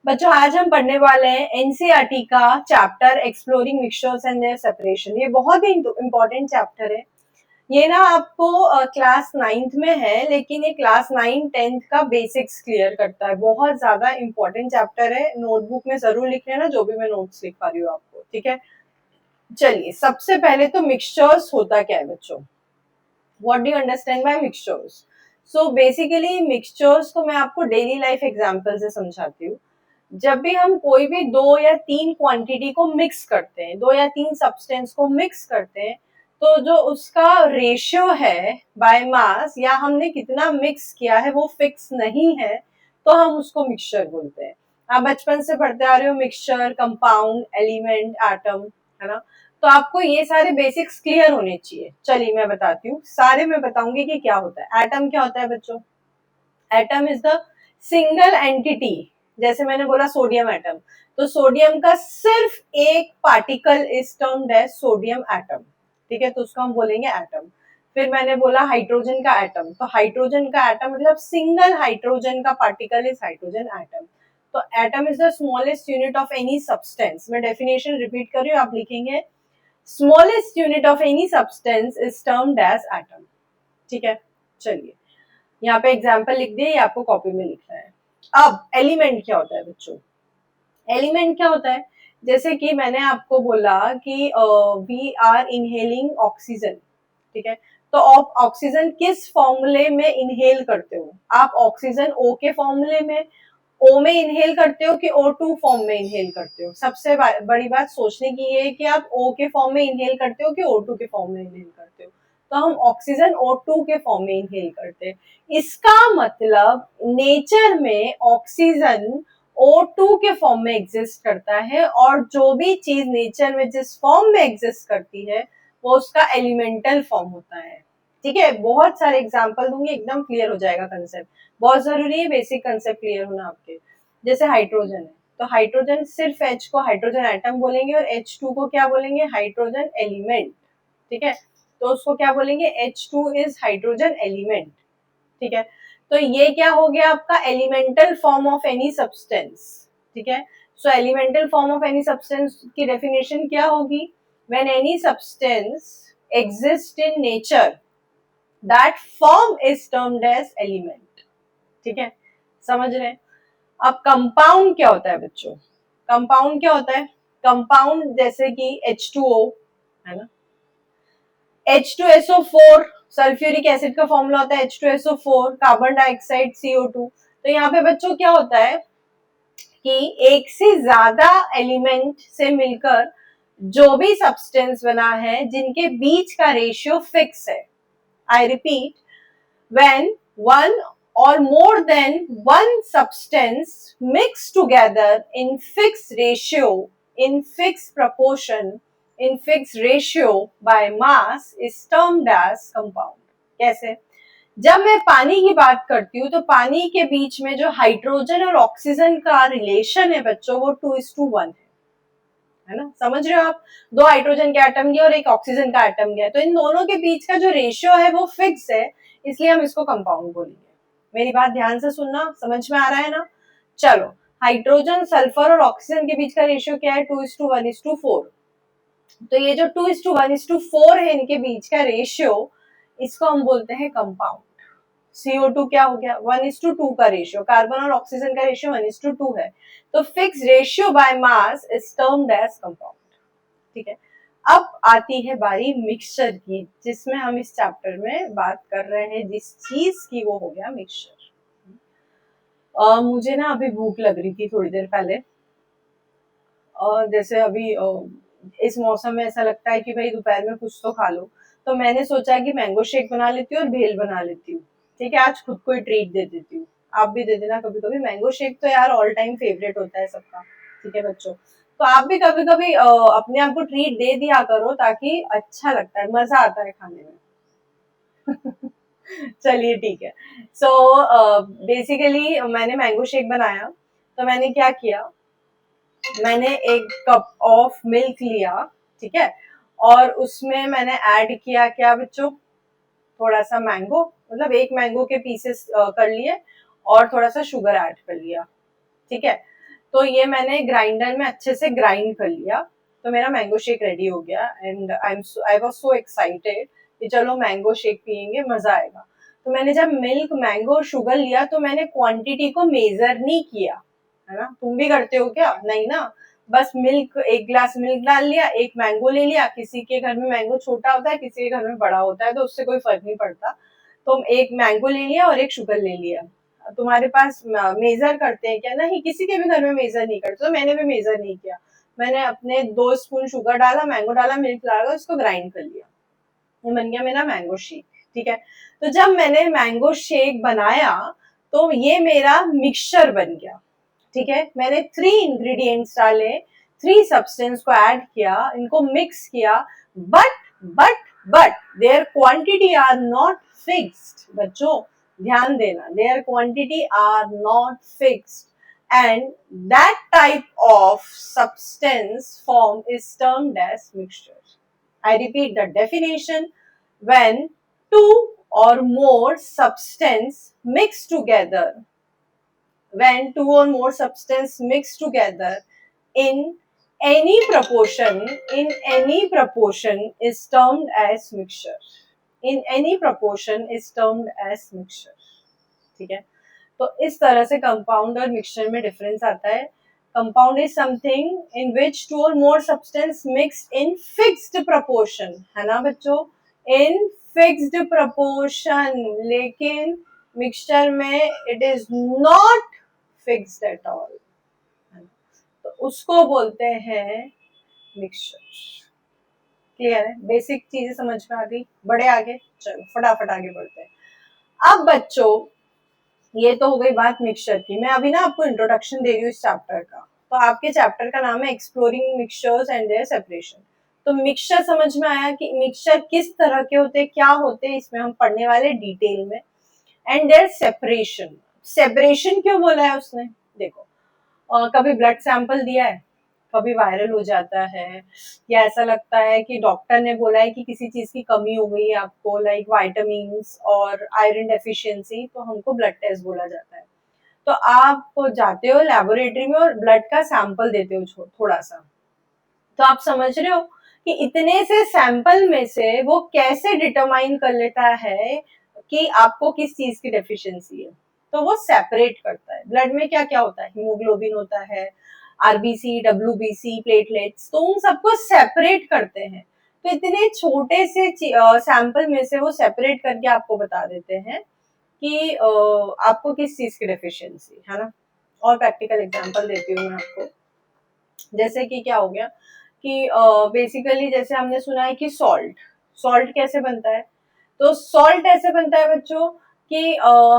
बच्चों आज हम पढ़ने वाले हैं एनसीईआरटी का chapter exploring mixtures and their separation. ये बहुत ही इंपॉर्टेंट चैप्टर है। ये ना आपको क्लास 9th में है, लेकिन ये क्लास 9 10th का बेसिक्स क्लियर करता है। बहुत ज्यादा इंपॉर्टेंट चैप्टर है। नोटबुक में जरूर लिख लेना जो भी मैं नोट्स लिख पा रही हूँ आपको, ठीक है। चलिए सबसे पहले तो मिक्सचर्स होता क्या है बच्चों, what do you understand by mixtures. So basically mixtures को मैं आपको डेली लाइफ एग्जांपल से समझाती हूँ। जब भी हम कोई भी 2 या 3 क्वांटिटी को मिक्स करते हैं, 2 या 3 सब्सटेंस को मिक्स करते हैं, तो जो उसका रेशियो है बाय मास या हमने कितना मिक्स किया है वो फिक्स नहीं है, तो हम उसको मिक्सचर बोलते हैं। आप बचपन से पढ़ते आ रहे हो मिक्सचर, कंपाउंड, एलिमेंट, एटम, है ना। तो आपको ये सारे बेसिक्स क्लियर होने चाहिए। चलिए मैं बताती हूँ, सारे मैं बताऊंगी कि क्या होता है। एटम क्या होता है बच्चों? Atom is the single entity. जैसे मैंने बोला सोडियम एटम, तो सोडियम का सिर्फ एक particle is termed as sodium atom, ठीक है, तो उसको हम बोलेंगे एटम। फिर मैंने बोला हाइड्रोजन का एटम, तो हाइड्रोजन का एटम मतलब सिंगल हाइड्रोजन का पार्टिकल इज हाइड्रोजन एटम। तो atom is the smallest unit of any substance. मैं डेफिनेशन रिपीट कर रही हूँ, आप लिखेंगे smallest unit of any substance is termed as atom, ठीक है। चलिए यहाँ पे एग्जाम्पल लिख दिए, ये आपको कॉपी में लिखना है। अब एलिमेंट क्या होता है बच्चों? एलिमेंट क्या होता है? जैसे कि मैंने आपको बोला कि वी आर इनहेलिंग ऑक्सीजन, ठीक है। तो आप ऑक्सीजन किस फॉर्मूले में इनहेल करते हो? आप ऑक्सीजन ओ के फॉर्मूले में, ओ में इनहेल करते हो कि O2 फॉर्म में इनहेल करते हो? सबसे बड़ी बात सोचने की ये है कि आप O के फॉर्म में इनहेल करते हो कि O2 के फॉर्म में इनहेल करते हो। तो हम ऑक्सीजन O2 के फॉर्म में इनहेल करते हैं। इसका मतलब नेचर में ऑक्सीजन O2 के फॉर्म में एग्जिस्ट करता है, और जो भी चीज नेचर में जिस फॉर्म में एग्जिस्ट करती है वो उसका एलिमेंटल फॉर्म होता है, ठीक है। बहुत सारे एग्जाम्पल दूंगी, एकदम क्लियर हो जाएगा कंसेप्ट। बहुत जरूरी है बेसिक कंसेप्ट क्लियर होना आपके। जैसे हाइड्रोजन है, तो हाइड्रोजन सिर्फ H को हाइड्रोजन एटम बोलेंगे और H2 को क्या बोलेंगे? हाइड्रोजन एलिमेंट, ठीक है। तो उसको क्या बोलेंगे? H2 इज हाइड्रोजन एलिमेंट, ठीक है। तो ये क्या हो गया आपका? Elemental form of any substance, ठीक है। So elemental form of any substance की डेफिनेशन क्या होगी? When any substance exist in nature, that form is termed as element, ठीक है। समझ रहे हैं? अब कंपाउंड क्या होता है बच्चों? कंपाउंड क्या होता है? कंपाउंड जैसे कि H2O, है ना, H2SO4, सल्फ्यूरिक एसिड का फॉर्मूला होता है H2SO4, कार्बन डाइऑक्साइड CO2। तो यहाँ पे बच्चों क्या होता है कि एक से ज्यादा एलिमेंट से मिलकर जो भी सब्सटेंस बना है जिनके बीच का रेशियो फिक्स है। I repeat, when one or more than one substance mix together in fixed ratio, in fixed proportion, in fixed ratio by mass is termed as compound। कैसे? जब मैं पानी की बात करती हूँ तो पानी के बीच में जो हाइड्रोजन और ऑक्सीजन का रिलेशन है बच्चों, वो 2:1 है ना। समझ रहे हो आप? 2 हाइड्रोजन के एटम गया और एक ऑक्सीजन का एटम गया, तो इन दोनों के बीच का जो रेशियो है वो फिक्स है, इसलिए हम इसको कंपाउंड बोलेंगे। मेरी बात ध्यान से सुनना, समझ में आ रहा है ना? चलो, हाइड्रोजन, सल्फर और ऑक्सीजन के बीच का रेशियो क्या है? 2:1:4। तो ये जो 2:1:4 है इनके बीच का रेशियो, इसको हम बोलते हैं कंपाउंड। CO2 क्या हो गया? 1:2 का रेशियो, कार्बन और ऑक्सीजन का रेशियो 1:2 है। तो fix ratio by mass is termed as compound, ठीक है। अब आती है बारी मिक्सचर की, जिसमें हम इस चैप्टर में बात कर रहे हैं जिस चीज की, वो हो गया मिक्सचर। मुझे ना अभी भूख लग रही थी थोड़ी देर पहले, और जैसे अभी इस मौसम में ऐसा लगता है कि भाई दोपहर में कुछ तो खा लो, तो मैंने सोचा कि मैंगो शेक बना लेती हूँ और भेल बना लेती हूँ, ठीक है। आज खुद को ही ट्रीट दे देती हूँ। आप भी दे देना कभी कभी। मैंगो शेक तो यार ऑल टाइम फेवरेट होता है सबका, ठीक है बच्चों। तो आप भी कभी कभी अपने आप को ट्रीट दे दिया करो, ताकि अच्छा लगता है, मजा आता है खाने में। चलिए ठीक है। सो बेसिकली मैंने मैंगो शेक बनाया, तो मैंने क्या किया, मैंने 1 कप ऑफ मिल्क लिया, ठीक है, और उसमें मैंने ऐड किया क्या बच्चों? थोड़ा सा मैंगो, मतलब 1 मैंगो के पीसेस कर लिए, और थोड़ा सा शुगर ऐड कर लिया, ठीक है। तो ये मैंने ग्राइंडर में अच्छे से ग्राइंड कर लिया, तो मेरा मैंगो शेक रेडी हो गया and I was so excited कि चलो मैंगो शेक पियेंगे, मजा आएगा। तो मैंने जब मिल्क मैंगो शुगर लिया तो मैंने क्वांटिटी को मेजर नहीं किया, है ना। तुम भी करते हो क्या? नहीं ना, बस मिल्क, एक ग्लास मिल्क डाल लिया, एक मैंगो ले लिया। किसी के घर में मैंगो छोटा होता है, किसी के घर में बड़ा होता है, तो उससे कोई फर्क नहीं पड़ता। तो एक मैंगो ले लिया और एक शुगर ले लिया। तुम्हारे पास मेजर करते हैं क्या? नहीं, किसी के भी घर में मेजर नहीं करते, तो मैंने भी मेजर नहीं किया। मैंने अपने 2 स्पून शुगर डाला, मैंगो डाला, मिल्क डाला, उसको ग्राइंड कर लिया। ये बन गया मेरा मैंगो शेक। ठीक है, तो जब मैंने मैंगो शेक बनाया तो ये मेरा मिक्सचर बन गया। ठीक है, मैंने 3 इंग्रेडिएंट्स डाले, 3 सब्सटेंस को ऐड किया, इनको मिक्स किया, but but but their quantity are not fixed. बच्चों ध्यान देना, their quantity are not fixed and that type of substance form is termed as mixture. I repeat the definition: when two or more substance mix together, when two or more substance mix together in any proportion, in any proportion is termed as mixture. In any proportion is termed as mixture. ठीक है, तो इस तरह से compound और mixture में difference आता है। Compound is something in which 2 or more substance mixed in fixed proportion, है ना बच्चों, इन फिक्स्ड प्रपोर्शन। लेकिन मिक्सचर में it is not fixed at all, तो उसको बोलते हैं मिक्सचर। क्लियर है? बेसिक चीजें समझ में आ गई? बढ़े आगे, चलो फटाफट आगे बढ़ते हैं। अब बच्चों ये तो हो गई बात मिक्सचर की। मैं अभी ना आपको इंट्रोडक्शन दे रही हूँ इस चैप्टर का। तो आपके चैप्टर का नाम है exploring mixtures and their separation. तो मिक्सचर समझ में आया कि मिक्सचर किस तरह के होते हैं, क्या होते हैं, इसमें हम पढ़ने वाले डिटेल में। एंड देयर सेपरेशन, सेपरेशन क्यों बोला है उसने? देखो, कभी ब्लड सैंपल दिया है, कभी वायरल हो जाता है, या ऐसा लगता है कि डॉक्टर ने बोला है कि किसी चीज की कमी हो गई है आपको, लाइक वाइटामिन्स और आयरन डेफिशिएंसी, तो हमको ब्लड टेस्ट बोला जाता है। तो आप जाते हो लेबोरेटरी में और ब्लड का सैंपल देते हो थोड़ा सा। तो आप समझ रहे हो कि इतने से सैंपल में से वो कैसे डिटरमाइन कर लेता है कि आपको किस चीज की डेफिशिएंसी है। तो वो सेपरेट करता है। ब्लड में क्या क्या होता है? हीमोग्लोबिन होता है, आरबीसी, डब्ल्यूबीसी, प्लेटलेट्स, तो उन सबको सेपरेट करते हैं। तो इतने छोटे से सैंपल में से वो सेपरेट करके आपको बता देते हैं कि आपको किस चीज की डेफिशिएंसी है ना। और प्रैक्टिकल एग्जांपल देती हूँ मैं आपको। जैसे कि क्या हो गया कि बेसिकली जैसे हमने सुना है कि सॉल्ट, सॉल्ट कैसे बनता है? तो सॉल्ट ऐसे बनता है बच्चों कि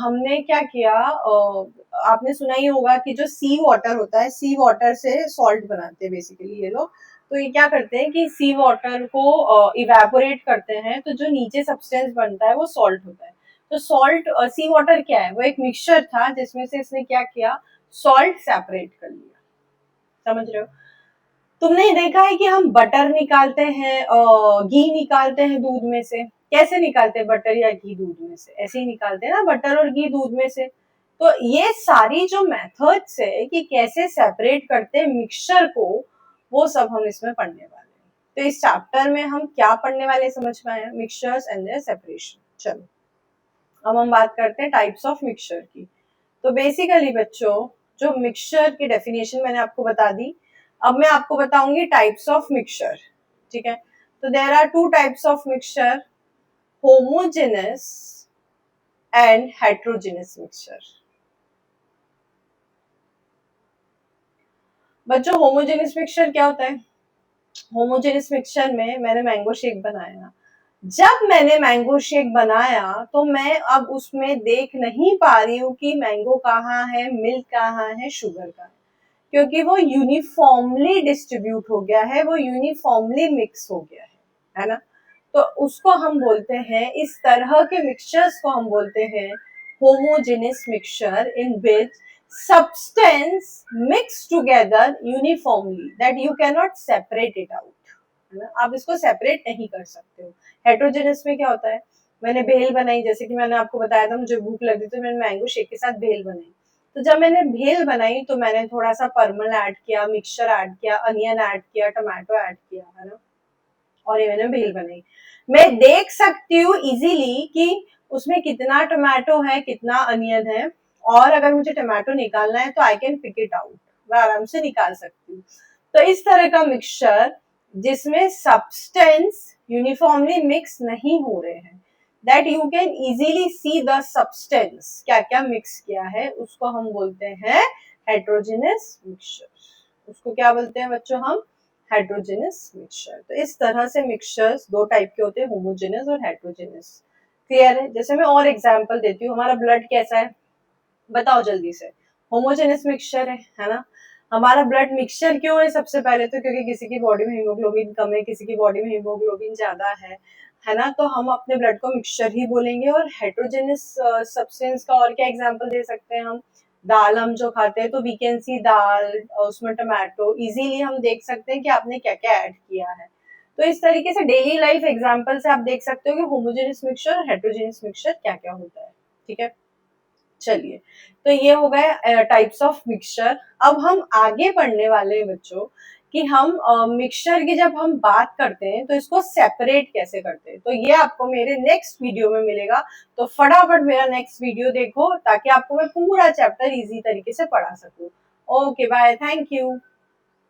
हमने क्या किया, आपने सुना ही होगा कि जो सी वाटर होता है, सी वाटर से सॉल्ट बनाते हैं बेसिकली ये लोग। तो ये क्या करते हैं कि सी वाटर को इवेपोरेट करते हैं, तो जो नीचे सब्सटेंस बनता है वो सॉल्ट होता है। तो सॉल्ट, सी वाटर क्या है? वो एक मिक्सचर था जिसमें से इसने क्या किया, सॉल्ट सेपरेट कर लिया। समझ रहे हो? तुमने देखा है कि हम बटर निकालते हैं, घी निकालते हैं दूध में से। कैसे निकालते हैं बटर या घी दूध में से? ऐसे ही निकालते हैं ना, बटर और घी दूध में से। तो ये सारी जो मेथड्स है कि कैसे सेपरेट करते हैं मिक्सचर को, वो सब हम इसमें पढ़ने वाले हैं। तो इस चैप्टर में हम क्या पढ़ने वाले समझ में आया? Mixtures and their separation. चलो अब हम बात करते हैं टाइप्स ऑफ मिक्सचर की। तो बेसिकली बच्चों, जो मिक्सचर की डेफिनेशन मैंने आपको बता दी, अब मैं आपको बताऊंगी टाइप्स ऑफ मिक्सचर। ठीक है, तो there are 2 types of mixture, homogeneous and heterogeneous mixture. बच्चों होमोजेनस मिक्सचर क्या होता है? होमोजेनस मिक्सचर में मैंने मैंगो शेक बनाया। जब मैंने मैंगो शेक बनाया तो मैं अब उसमें देख नहीं पा रही हूँ कि मैंगो कहाँ है, मिल्क कहाँ है, शुगर कहाँ है, क्योंकि वो यूनिफॉर्मली डिस्ट्रीब्यूट हो गया है, वो यूनिफॉर्मली मिक्स हो गया है ना। तो उसको हम बोलते हैं, इस तरह के मिक्सचर्स को हम बोलते हैं homogeneous mixture, in which substance mixed together uniformly that you cannot separate it out, है ना। आप इसको सेपरेट नहीं कर सकते हो। हेट्रोजेनस में क्या होता है? मैंने भेल बनाई, जैसे कि मैंने आपको बताया था मुझे भूख लगी तो मैंने मैंगो शेक के साथ भेल बनाई। तो जब मैंने भेल बनाई तो मैंने थोड़ा सा परमल ऐड किया, मिक्सचर ऐड किया, अनियन ऐड किया, टमाटो ऐड किया, है ना, और ये मैंने भेल बनाई। मैं देख सकती हूँ इजीली कि उसमें कितना टमाटो है, कितना अनियन है, और अगर मुझे टमाटो निकालना है तो I can pick it out, मैं आराम से निकाल सकती हूँ। तो इस तरह का मिक्सचर जिसमें सब्सटेंस यूनिफॉर्मली मिक्स नहीं हो रहे हैं, that you can easily see the substance, क्या क्या मिक्स किया है, उसको हम बोलते हैं हेट्रोजेनस मिक्सचर। उसको क्या बोलते हैं बच्चों हम? Heterogeneous mixture. तो इस तरह से मिक्सचर्स दो टाइप के होते हैं, होमोजेनस और हेट्रोजेनस। क्लियर है? जैसे मैं और एग्जांपल देती हूँ, हमारा ब्लड कैसा है बताओ जल्दी से? होमोजेनस मिक्सचर है ना। हमारा ब्लड मिक्सचर क्यों है? सबसे पहले तो क्योंकि किसी की बॉडी में हीमोग्लोबिन कम है, किसी की बॉडी में हीमोग्लोबिन ज्यादा है ना, तो हम अपने ब्लड को मिक्सचर ही बोलेंगे। और हेट्रोजेनस सब्सटेंस का और क्या एग्जांपल दे सकते हैं हम? दाल हम जो खाते हैं तो वी कैन सी दाल, उसमें टमाटो, इजीली हम देख सकते हैं कि आपने क्या क्या ऐड किया है। तो इस तरीके से डेली लाइफ एग्जांपल से आप देख सकते हो कि होमोजेनस मिक्सचर और हेट्रोजेनस मिक्सचर क्या क्या होता है। ठीक है, चलिए, तो ये हो गए टाइप्स ऑफ मिक्सचर। अब हम आगे पढ़ने वाले हैं बच्चों कि हम मिक्सचर की जब हम बात करते हैं तो इसको सेपरेट कैसे करते हैं, तो ये आपको मेरे नेक्स्ट वीडियो में मिलेगा। तो फटाफट मेरा नेक्स्ट वीडियो देखो ताकि आपको मैं पूरा चैप्टर इजी तरीके से पढ़ा सकूं। Okay bye, thank you.